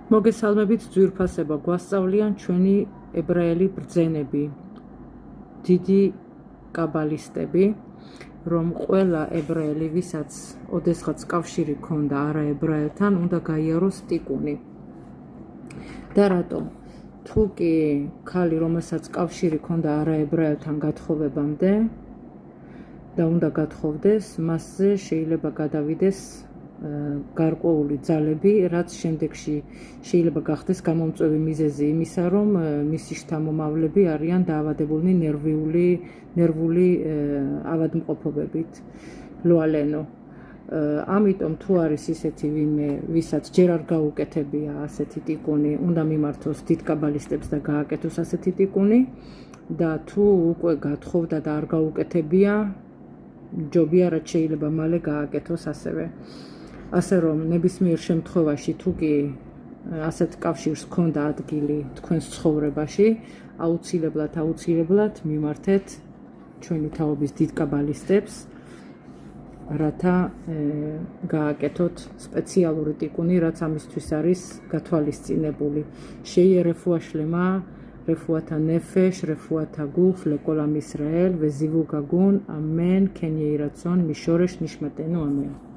მოგესალმებით ძვირფასება, გვასწავლიან ჩვენი ებრაელი ბრძენები, დიდი კაბალისტები, რომ ყველა ებრაელი, ვისაც ოდესღაც კავშირი ჰქონდა არაებრაელთან, უნდა გაიაროს ტიკუნი. და რატომ? თუ კი ქალი, რომელსაც კავშირი ჰქონდა არაებრაელთან გათხოვებამდე და უნდა გათხოვდეს, მასზე შეიძლება გადავიდეს გარკვეული ძალები, რაც შემდეგში შეიძლება გახდეს გამომწვევი მიზეზი იმისა, რომ მისი შთამომავლები არიან დაავადებულნი ნერვული ავადმყოფობებით, ლოალენო. ამიტომ თუ არის ისეთი ვინმე, ვისაც ჯერ არ გაუკეთებია ასეთი ტიკუნი, უნდა მიმართოს დიდ კაბალისტებს და გააკეთოს ასეთი ტიკუნი და თუ უკვე გათხოვდა და არ გაუკეთებია, ჯობია რაც შეიძლება მალე გააკეთოს ასევე. ასე რომ ნებისმიერ შემთხვევაში თუ კი ასეთ კავშირს ჰქონდა ადგილი თქვენს ცხოვრებაში, აუცილებლად მიმართეთ ჩვენი თაობის დიდ კაბალისტებს, რათა გააკეთოთ სპეციალური ტიკუნი, რაც ამისთვის არის გათვალისწინებული. შეიე რეფუა შლემა, רפואת הנפש, רפואת הגוף, לכל עם ישראל, וזיווג הגון, אמן, כן יהי רצון, משורש נשמתנו, אמן.